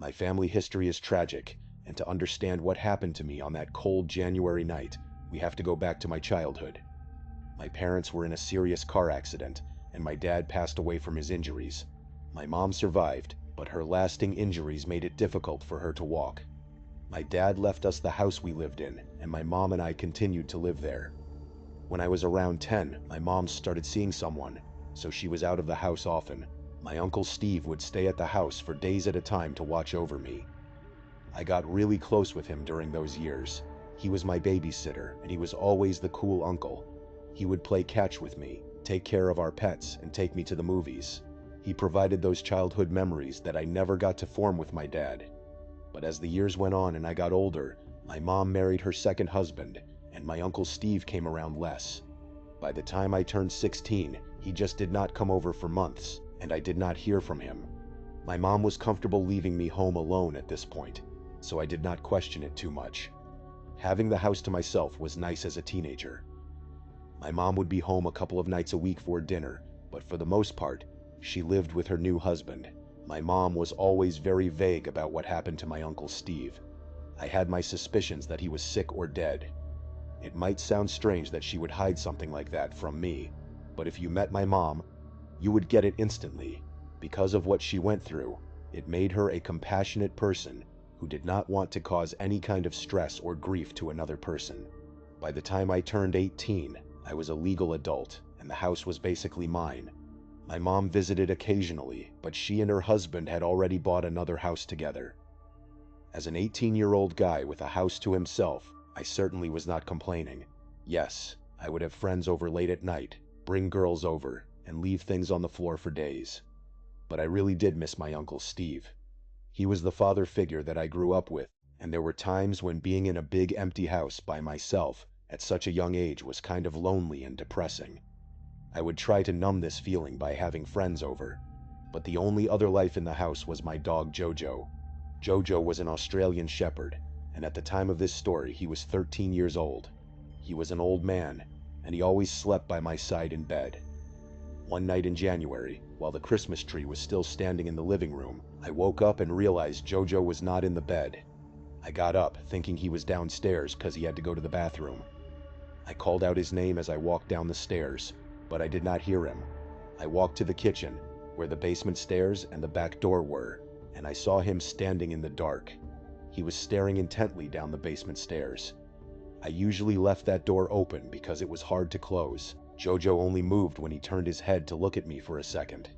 My family history is tragic, and to understand what happened to me on that cold January night, we have to go back to my childhood. My parents were in a serious car accident, and my dad passed away from his injuries. My mom survived, but her lasting injuries made it difficult for her to walk. My dad left us the house we lived in, and my mom and I continued to live there. When I was around 10, my mom started seeing someone, so she was out of the house often. My uncle Steve would stay at the house for days at a time to watch over me. I got really close with him during those years. He was my babysitter, and he was always the cool uncle. He would play catch with me, take care of our pets, and take me to the movies. He provided those childhood memories that I never got to form with my dad. But as the years went on and I got older, my mom married her second husband, and my Uncle Steve came around less. By the time I turned 16, he just did not come over for months, and I did not hear from him. My mom was comfortable leaving me home alone at this point, so I did not question it too much. Having the house to myself was nice as a teenager. My mom would be home a couple of nights a week for dinner, but for the most part, she lived with her new husband. My mom was always very vague about what happened to my Uncle Steve. I had my suspicions that he was sick or dead. It might sound strange that she would hide something like that from me, but if you met my mom, you would get it instantly. Because of what she went through, it made her a compassionate person who did not want to cause any kind of stress or grief to another person. By the time I turned 18, I was a legal adult, and the house was basically mine. My mom visited occasionally, but she and her husband had already bought another house together. As an 18-year-old guy with a house to himself, I certainly was not complaining. Yes, I would have friends over late at night, bring girls over, and leave things on the floor for days. But I really did miss my Uncle Steve. He was the father figure that I grew up with, and there were times when being in a big empty house by myself at such a young age was kind of lonely and depressing. I would try to numb this feeling by having friends over, but the only other life in the house was my dog Jojo. Jojo was an Australian Shepherd, and at the time of this story he was 13 years old. He was an old man, and he always slept by my side in bed. One night in January, while the Christmas tree was still standing in the living room, I woke up and realized Jojo was not in the bed. I got up, thinking he was downstairs because he had to go to the bathroom. I called out his name as I walked down the stairs, but I did not hear him. I walked to the kitchen, where the basement stairs and the back door were, and I saw him standing in the dark. He was staring intently down the basement stairs. I usually left that door open because it was hard to close. Jojo only moved when he turned his head to look at me for a second,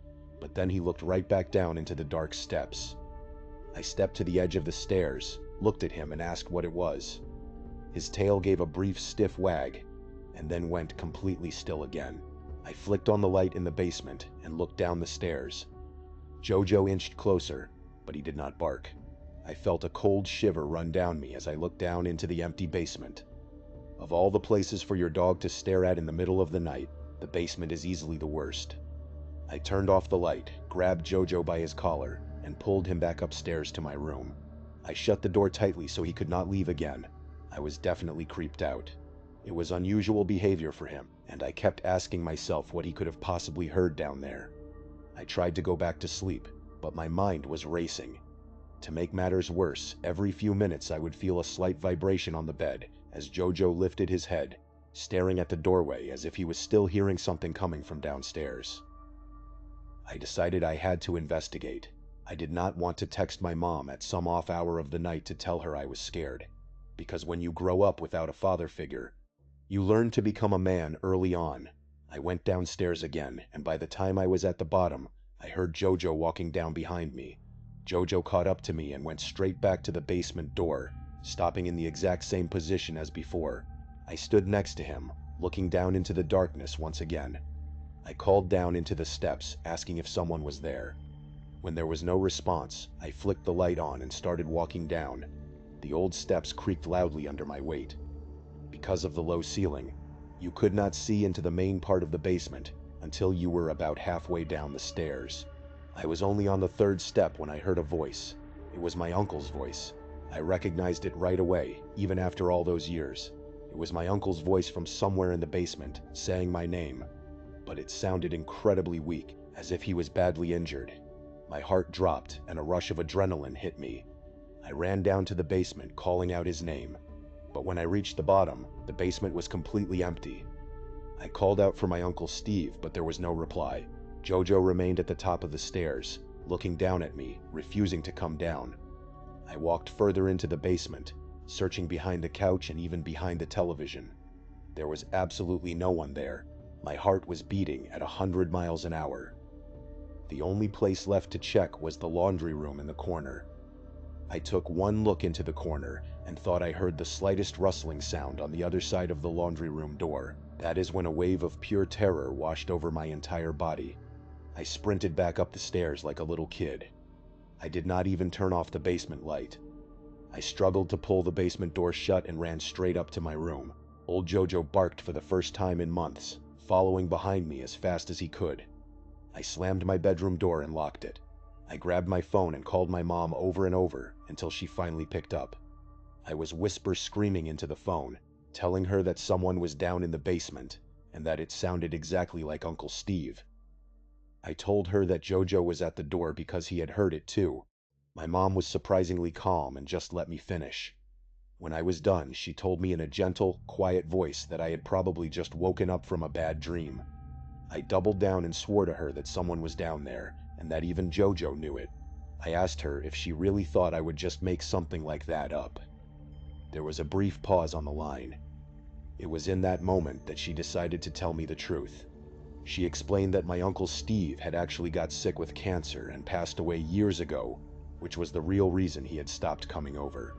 but then he looked right back down into the dark steps. I stepped to the edge of the stairs, looked at him and asked what it was. His tail gave a brief stiff wag, and then went completely still again. I flicked on the light in the basement and looked down the stairs. Jojo inched closer, but he did not bark. I felt a cold shiver run down me as I looked down into the empty basement. Of all the places for your dog to stare at in the middle of the night, the basement is easily the worst. I turned off the light, grabbed Jojo by his collar, and pulled him back upstairs to my room. I shut the door tightly so he could not leave again. I was definitely creeped out. It was unusual behavior for him, and I kept asking myself what he could have possibly heard down there. I tried to go back to sleep, but my mind was racing. To make matters worse, every few minutes I would feel a slight vibration on the bed as Jojo lifted his head, staring at the doorway as if he was still hearing something coming from downstairs. I decided I had to investigate. I did not want to text my mom at some off hour of the night to tell her I was scared, because when you grow up without a father figure, you learn to become a man early on. I went downstairs again, and by the time I was at the bottom, I heard Jojo walking down behind me. Jojo caught up to me and went straight back to the basement door, stopping in the exact same position as before. I stood next to him, looking down into the darkness once again. I called down into the steps, asking if someone was there. When there was no response, I flicked the light on and started walking down. The old steps creaked loudly under my weight. Because of the low ceiling, you could not see into the main part of the basement until you were about halfway down the stairs. I was only on the third step when I heard a voice. It was my uncle's voice. I recognized it right away, even after all those years. It was my uncle's voice from somewhere in the basement, saying my name, but it sounded incredibly weak, as if he was badly injured. My heart dropped and a rush of adrenaline hit me. I ran down to the basement, calling out his name. But when I reached the bottom, the basement was completely empty. I called out for my Uncle Steve, but there was no reply. Jojo remained at the top of the stairs, looking down at me, refusing to come down. I walked further into the basement, searching behind the couch and even behind the television. There was absolutely no one there. My heart was beating at 100 miles an hour. The only place left to check was the laundry room in the corner. I took one look into the corner and thought I heard the slightest rustling sound on the other side of the laundry room door. That is when a wave of pure terror washed over my entire body. I sprinted back up the stairs like a little kid. I did not even turn off the basement light. I struggled to pull the basement door shut and ran straight up to my room. Old Jojo barked for the first time in months, following behind me as fast as he could. I slammed my bedroom door and locked it. I grabbed my phone and called my mom over and over until she finally picked up. I was whisper screaming into the phone, telling her that someone was down in the basement and that it sounded exactly like Uncle Steve. I told her that Jojo was at the door because he had heard it too. My mom was surprisingly calm and just let me finish. When I was done, she told me in a gentle, quiet voice that I had probably just woken up from a bad dream. I doubled down and swore to her that someone was down there, and that even Jojo knew it. I asked her if she really thought I would just make something like that up. There was a brief pause on the line. It was in that moment that she decided to tell me the truth. She explained that my Uncle Steve had actually got sick with cancer and passed away years ago, which was the real reason he had stopped coming over.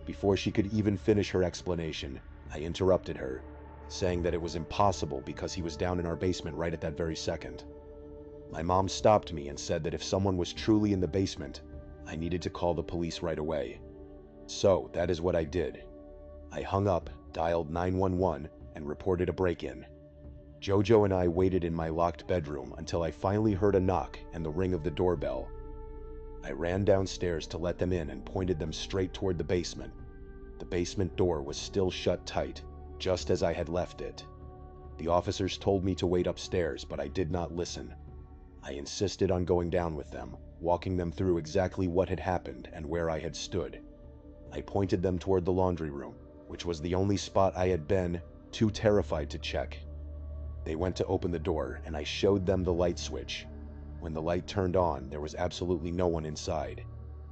Before she could even finish her explanation, I interrupted her, saying that it was impossible because he was down in our basement right at that very second. My mom stopped me and said that if someone was truly in the basement, I needed to call the police right away. So that is what I did. I hung up, dialed 911, and reported a break-in. Jojo and I waited in my locked bedroom until I finally heard a knock and the ring of the doorbell. I ran downstairs to let them in and pointed them straight toward the basement. The basement door was still shut tight, just as I had left it. The officers told me to wait upstairs, but I did not listen. I insisted on going down with them, walking them through exactly what had happened and where I had stood. I pointed them toward the laundry room, which was the only spot I had been too terrified to check. They went to open the door, and I showed them the light switch. When the light turned on, there was absolutely no one inside.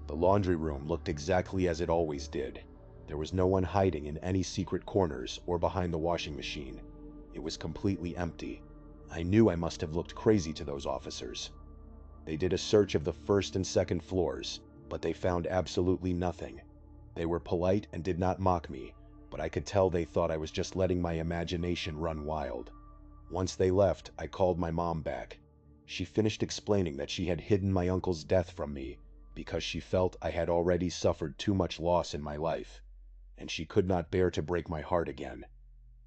The laundry room looked exactly as it always did. There was no one hiding in any secret corners or behind the washing machine. It was completely empty. I knew I must have looked crazy to those officers. They did a search of the first and second floors, but they found absolutely nothing. They were polite and did not mock me, but I could tell they thought I was just letting my imagination run wild. Once they left, I called my mom back. She finished explaining that she had hidden my uncle's death from me because she felt I had already suffered too much loss in my life, and she could not bear to break my heart again.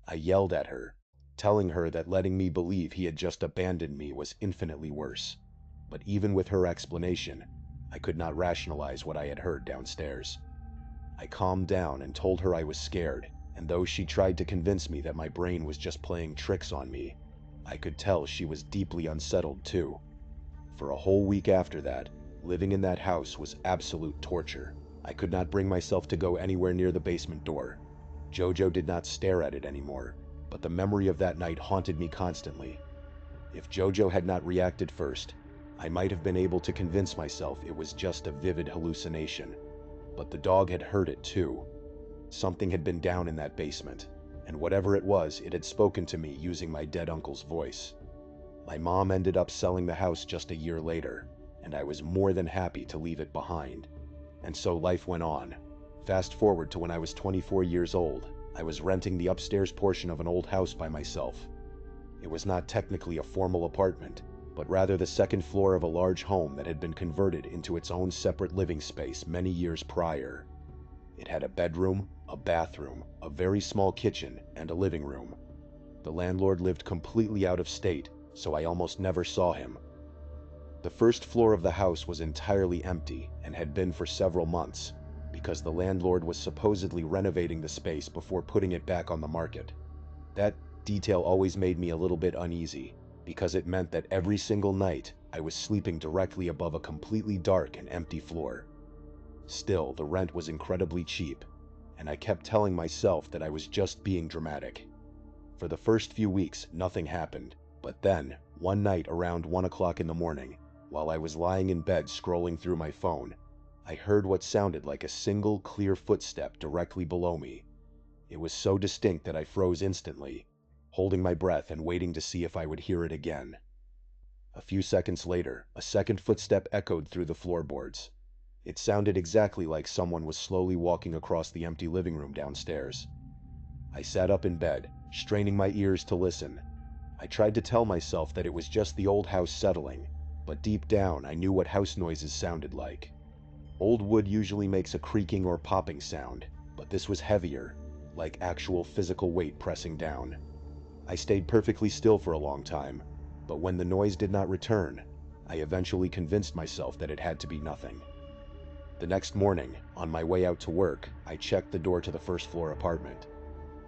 I yelled at her, telling her that letting me believe he had just abandoned me was infinitely worse. But even with her explanation, I could not rationalize what I had heard downstairs. I calmed down and told her I was scared, and though she tried to convince me that my brain was just playing tricks on me, I could tell she was deeply unsettled too. For a whole week after that, living in that house was absolute torture. I could not bring myself to go anywhere near the basement door. Jojo did not stare at it anymore, but the memory of that night haunted me constantly. If Jojo had not reacted first, I might have been able to convince myself it was just a vivid hallucination. But the dog had heard it too. Something had been down in that basement, and whatever it was, it had spoken to me using my dead uncle's voice. My mom ended up selling the house just a year later, and I was more than happy to leave it behind. And so life went on. Fast forward to when I was 24 years old, I was renting the upstairs portion of an old house by myself. It was not technically a formal apartment, but rather the second floor of a large home that had been converted into its own separate living space many years prior. It had a bedroom, a bathroom, a very small kitchen, and a living room. The landlord lived completely out of state, so I almost never saw him. The first floor of the house was entirely empty and had been for several months, because the landlord was supposedly renovating the space before putting it back on the market. That detail always made me a little bit uneasy, because it meant that every single night I was sleeping directly above a completely dark and empty floor. Still, the rent was incredibly cheap, and I kept telling myself that I was just being dramatic. For the first few weeks, nothing happened, but then, one night around 1 o'clock in the morning, while I was lying in bed scrolling through my phone, I heard what sounded like a single clear footstep directly below me. It was so distinct that I froze instantly, holding my breath and waiting to see if I would hear it again. A few seconds later, a second footstep echoed through the floorboards. It sounded exactly like someone was slowly walking across the empty living room downstairs. I sat up in bed, straining my ears to listen. I tried to tell myself that it was just the old house settling, but deep down I knew what house noises sounded like. Old wood usually makes a creaking or popping sound, but this was heavier, like actual physical weight pressing down. I stayed perfectly still for a long time, but when the noise did not return, I eventually convinced myself that it had to be nothing. The next morning, on my way out to work, I checked the door to the first floor apartment.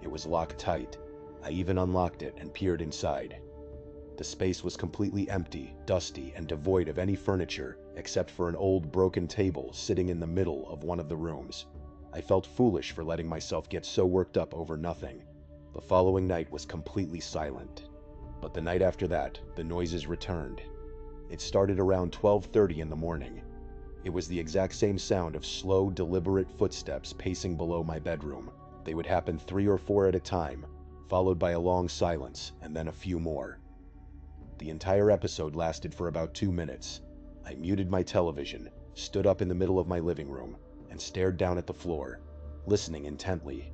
It was locked tight. I even unlocked it and peered inside. The space was completely empty, dusty, and devoid of any furniture except for an old broken table sitting in the middle of one of the rooms. I felt foolish for letting myself get so worked up over nothing. The following night was completely silent. But the night after that, the noises returned. It started around 12:30 in the morning. It was the exact same sound of slow, deliberate footsteps pacing below my bedroom. They would happen 3 or 4 at a time, followed by a long silence, and then a few more. The entire episode lasted for about 2 minutes. I muted my television, stood up in the middle of my living room, and stared down at the floor, listening intently.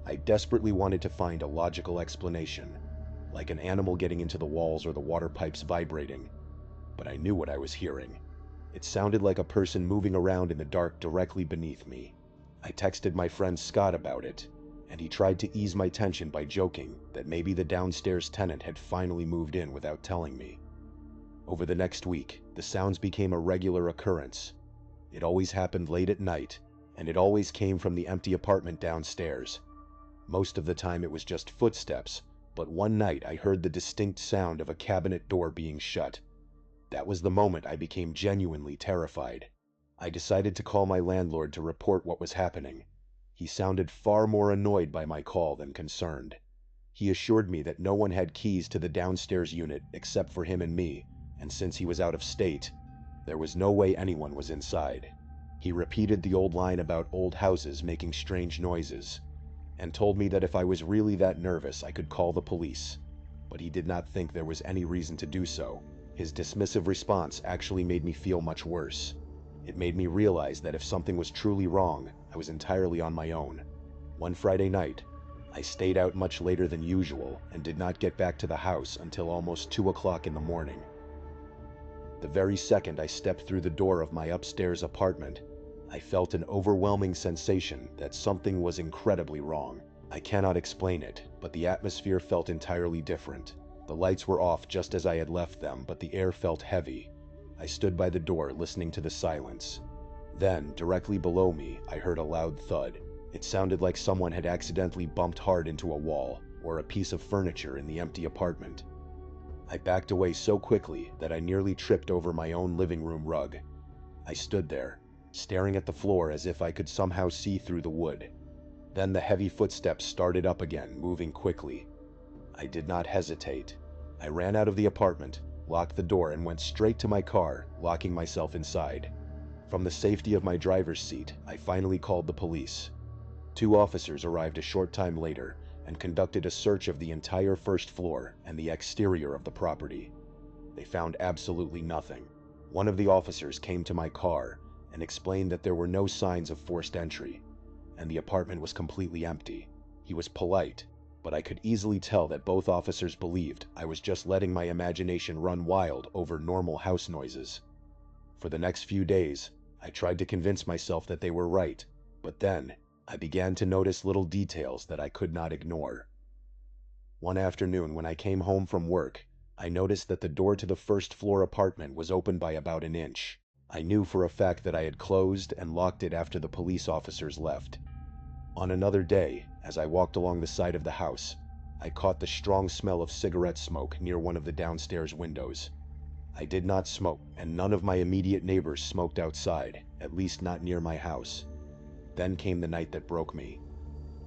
I desperately wanted to find a logical explanation, like an animal getting into the walls or the water pipes vibrating, but I knew what I was hearing. It sounded like a person moving around in the dark directly beneath me. I texted my friend Scott about it, and he tried to ease my tension by joking that maybe the downstairs tenant had finally moved in without telling me. Over the next week, the sounds became a regular occurrence. It always happened late at night, and it always came from the empty apartment downstairs. Most of the time it was just footsteps, but one night I heard the distinct sound of a cabinet door being shut. That was the moment I became genuinely terrified. I decided to call my landlord to report what was happening. He sounded far more annoyed by my call than concerned. He assured me that no one had keys to the downstairs unit except for him and me, and since he was out of state, there was no way anyone was inside. He repeated the old line about old houses making strange noises, and told me that if I was really that nervous I could call the police, but he did not think there was any reason to do so. His dismissive response actually made me feel much worse. It made me realize that if something was truly wrong, I was entirely on my own. One Friday night, I stayed out much later than usual and did not get back to the house until almost 2 o'clock in the morning. The very second I stepped through the door of my upstairs apartment, I felt an overwhelming sensation that something was incredibly wrong. I cannot explain it, but the atmosphere felt entirely different. The lights were off just as I had left them, but the air felt heavy. I stood by the door listening to the silence. Then, directly below me, I heard a loud thud. It sounded like someone had accidentally bumped hard into a wall or a piece of furniture in the empty apartment. I backed away so quickly that I nearly tripped over my own living room rug. I stood there, staring at the floor as if I could somehow see through the wood. Then the heavy footsteps started up again, moving quickly. I did not hesitate. I ran out of the apartment, locked the door, and went straight to my car, locking myself inside. From the safety of my driver's seat, I finally called the police. 2 officers arrived a short time later and conducted a search of the entire first floor and the exterior of the property. They found absolutely nothing. One of the officers came to my car and explained that there were no signs of forced entry, and the apartment was completely empty. He was polite, but I could easily tell that both officers believed I was just letting my imagination run wild over normal house noises. For the next few days, I tried to convince myself that they were right, but then I began to notice little details that I could not ignore. One afternoon when I came home from work, I noticed that the door to the first floor apartment was open by about an inch. I knew for a fact that I had closed and locked it after the police officers left. On another day, as I walked along the side of the house, I caught the strong smell of cigarette smoke near one of the downstairs windows. I did not smoke, and none of my immediate neighbors smoked outside, at least not near my house. Then came the night that broke me.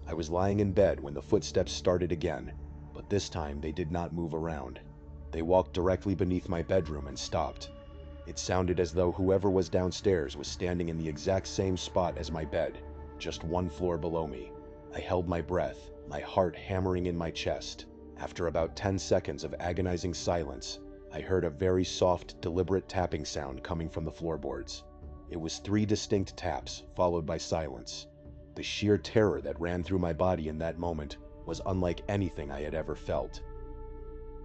I was lying in bed when the footsteps started again, but this time they did not move around. They walked directly beneath my bedroom and stopped. It sounded as though whoever was downstairs was standing in the exact same spot as my bed, just one floor below me. I held my breath, my heart hammering in my chest. After about 10 seconds of agonizing silence, I heard a very soft, deliberate tapping sound coming from the floorboards. It was 3 distinct taps, followed by silence. The sheer terror that ran through my body in that moment was unlike anything I had ever felt.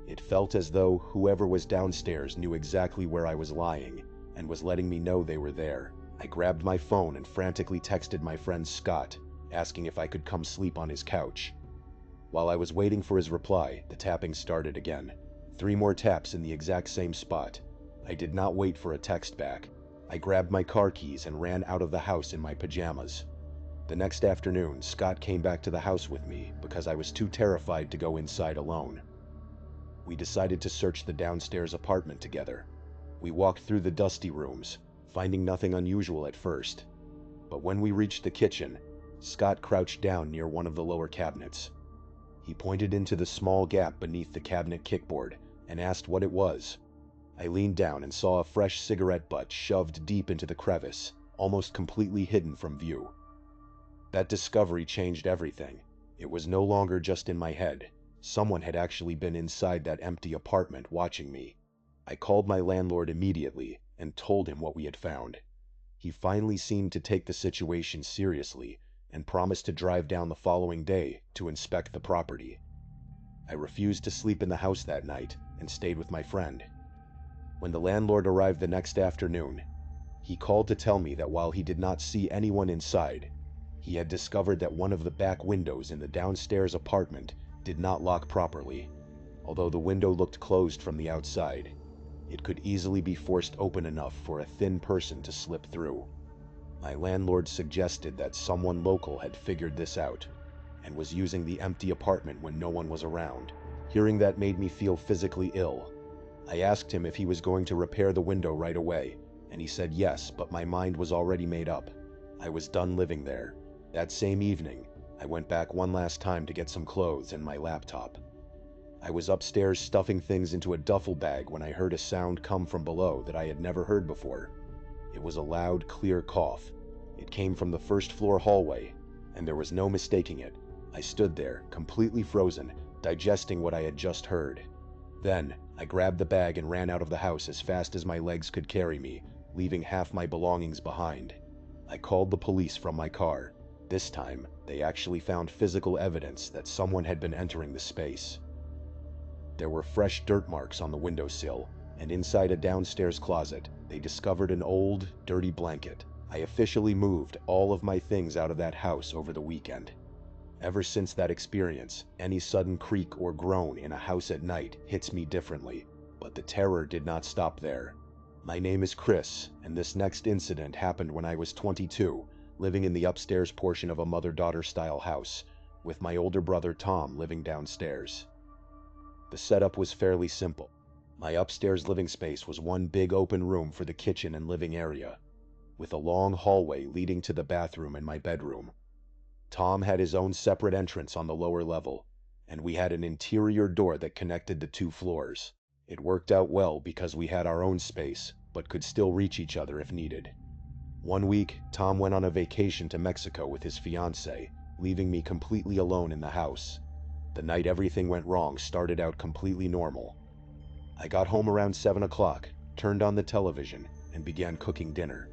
It felt as though whoever was downstairs knew exactly where I was lying and was letting me know they were there. I grabbed my phone and frantically texted my friend Scott, asking if I could come sleep on his couch. While I was waiting for his reply, the tapping started again. 3 more taps in the exact same spot. I did not wait for a text back. I grabbed my car keys and ran out of the house in my pajamas. The next afternoon, Scott came back to the house with me because I was too terrified to go inside alone. We decided to search the downstairs apartment together. We walked through the dusty rooms, finding nothing unusual at first. But when we reached the kitchen, Scott crouched down near one of the lower cabinets. He pointed into the small gap beneath the cabinet kickboard and asked what it was. I leaned down and saw a fresh cigarette butt shoved deep into the crevice, almost completely hidden from view. That discovery changed everything. It was no longer just in my head. Someone had actually been inside that empty apartment watching me. I called my landlord immediately and told him what we had found. He finally seemed to take the situation seriously and promised to drive down the following day to inspect the property. I refused to sleep in the house that night and stayed with my friend. When the landlord arrived the next afternoon, he called to tell me that while he did not see anyone inside, he had discovered that one of the back windows in the downstairs apartment did not lock properly. Although the window looked closed from the outside, it could easily be forced open enough for a thin person to slip through. My landlord suggested that someone local had figured this out and was using the empty apartment when no one was around. Hearing that made me feel physically ill. I asked him if he was going to repair the window right away, and he said yes, but my mind was already made up. I was done living there. That same evening, I went back one last time to get some clothes and my laptop. I was upstairs stuffing things into a duffel bag when I heard a sound come from below that I had never heard before. It was a loud, clear cough. It came from the first floor hallway, and there was no mistaking it. I stood there, completely frozen, digesting what I had just heard. Then, I grabbed the bag and ran out of the house as fast as my legs could carry me, leaving half my belongings behind. I called the police from my car. This time, they actually found physical evidence that someone had been entering the space. There were fresh dirt marks on the windowsill, and inside a downstairs closet, they discovered an old, dirty blanket. I officially moved all of my things out of that house over the weekend. Ever since that experience, any sudden creak or groan in a house at night hits me differently, but the terror did not stop there. My name is Chris, and this next incident happened when I was 22, living in the upstairs portion of a mother-daughter style house, with my older brother Tom living downstairs. The setup was fairly simple. My upstairs living space was one big open room for the kitchen and living area, with a long hallway leading to the bathroom and my bedroom. Tom had his own separate entrance on the lower level, and we had an interior door that connected the 2 floors. It worked out well because we had our own space, but could still reach each other if needed. One week, Tom went on a vacation to Mexico with his fiancée, leaving me completely alone in the house. The night everything went wrong started out completely normal. I got home around 7 o'clock, turned on the television, and began cooking dinner.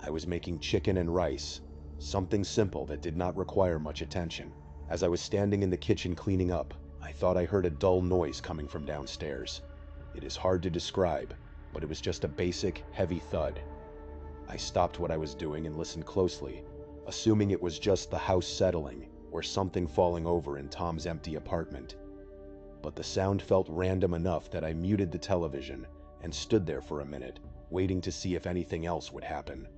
I was making chicken and rice, something simple that did not require much attention. As I was standing in the kitchen cleaning up, I thought I heard a dull noise coming from downstairs. It is hard to describe, but it was just a basic, heavy thud. I stopped what I was doing and listened closely, assuming it was just the house settling or something falling over in Tom's empty apartment. But the sound felt random enough that I muted the television and stood there for a minute, waiting to see if anything else would happen.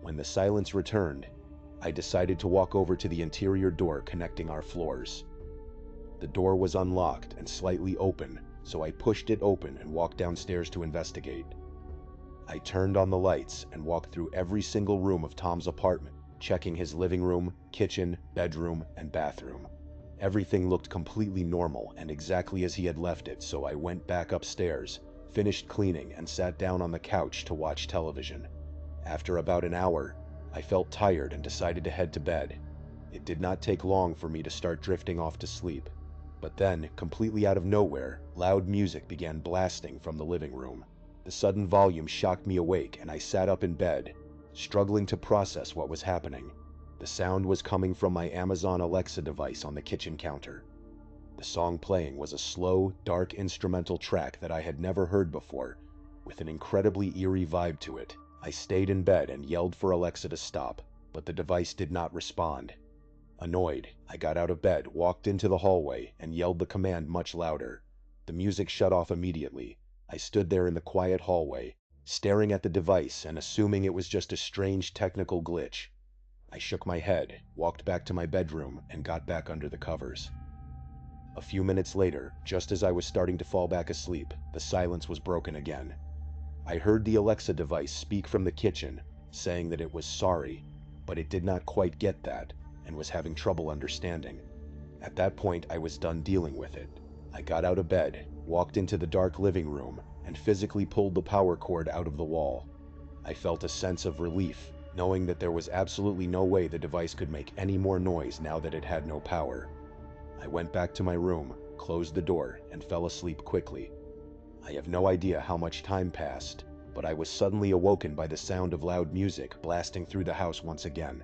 When the silence returned, I decided to walk over to the interior door connecting our floors. The door was unlocked and slightly open, so I pushed it open and walked downstairs to investigate. I turned on the lights and walked through every single room of Tom's apartment, checking his living room, kitchen, bedroom, and bathroom. Everything looked completely normal and exactly as he had left it, so I went back upstairs, finished cleaning, and sat down on the couch to watch television. After about an hour, I felt tired and decided to head to bed. It did not take long for me to start drifting off to sleep. But then, completely out of nowhere, loud music began blasting from the living room. The sudden volume shocked me awake, and I sat up in bed, struggling to process what was happening. The sound was coming from my Amazon Alexa device on the kitchen counter. The song playing was a slow, dark instrumental track that I had never heard before, with an incredibly eerie vibe to it. I stayed in bed and yelled for Alexa to stop, but the device did not respond. Annoyed, I got out of bed, walked into the hallway, and yelled the command much louder. The music shut off immediately. I stood there in the quiet hallway, staring at the device and assuming it was just a strange technical glitch. I shook my head, walked back to my bedroom, and got back under the covers. A few minutes later, just as I was starting to fall back asleep, the silence was broken again. I heard the Alexa device speak from the kitchen, saying that it was sorry, but it did not quite get that, and was having trouble understanding. At that point, I was done dealing with it. I got out of bed, walked into the dark living room, and physically pulled the power cord out of the wall. I felt a sense of relief, knowing that there was absolutely no way the device could make any more noise now that it had no power. I went back to my room, closed the door, and fell asleep quickly. I have no idea how much time passed, but I was suddenly awoken by the sound of loud music blasting through the house once again.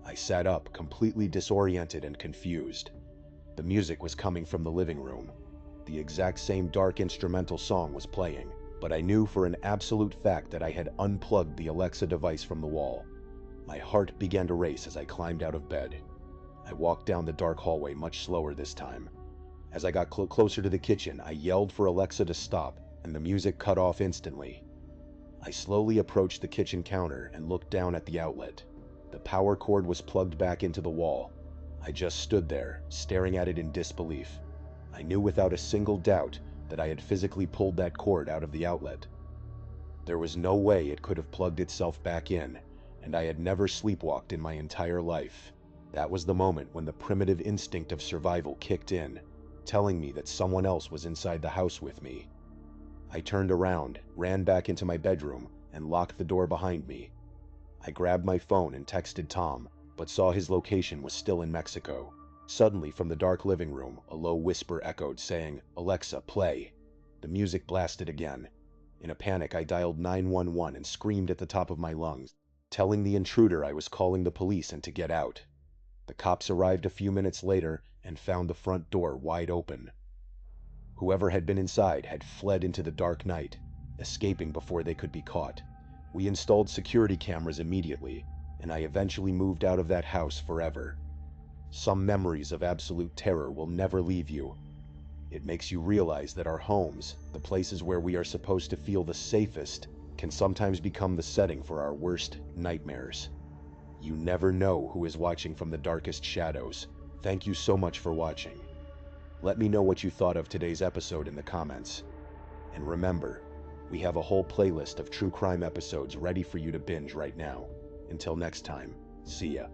I sat up, completely disoriented and confused. The music was coming from the living room. The exact same dark instrumental song was playing, but I knew for an absolute fact that I had unplugged the Alexa device from the wall. My heart began to race as I climbed out of bed. I walked down the dark hallway much slower this time. As I got closer to the kitchen, I yelled for Alexa to stop, and the music cut off instantly. I slowly approached the kitchen counter and looked down at the outlet. The power cord was plugged back into the wall. I just stood there, staring at it in disbelief. I knew without a single doubt that I had physically pulled that cord out of the outlet. There was no way it could have plugged itself back in, and I had never sleepwalked in my entire life. That was the moment when the primitive instinct of survival kicked in, telling me that someone else was inside the house with me. I turned around, ran back into my bedroom, and locked the door behind me. I grabbed my phone and texted Tom, but saw his location was still in Mexico. Suddenly, from the dark living room, a low whisper echoed, saying, "Alexa, play." The music blasted again. In a panic, I dialed 911 and screamed at the top of my lungs, telling the intruder I was calling the police and to get out. The cops arrived a few minutes later and found the front door wide open. Whoever had been inside had fled into the dark night, escaping before they could be caught. We installed security cameras immediately, and I eventually moved out of that house forever. Some memories of absolute terror will never leave you. It makes you realize that our homes, the places where we are supposed to feel the safest, can sometimes become the setting for our worst nightmares. You never know who is watching from the darkest shadows. Thank you so much for watching. Let me know what you thought of today's episode in the comments. And remember, we have a whole playlist of true crime episodes ready for you to binge right now. Until next time, see ya.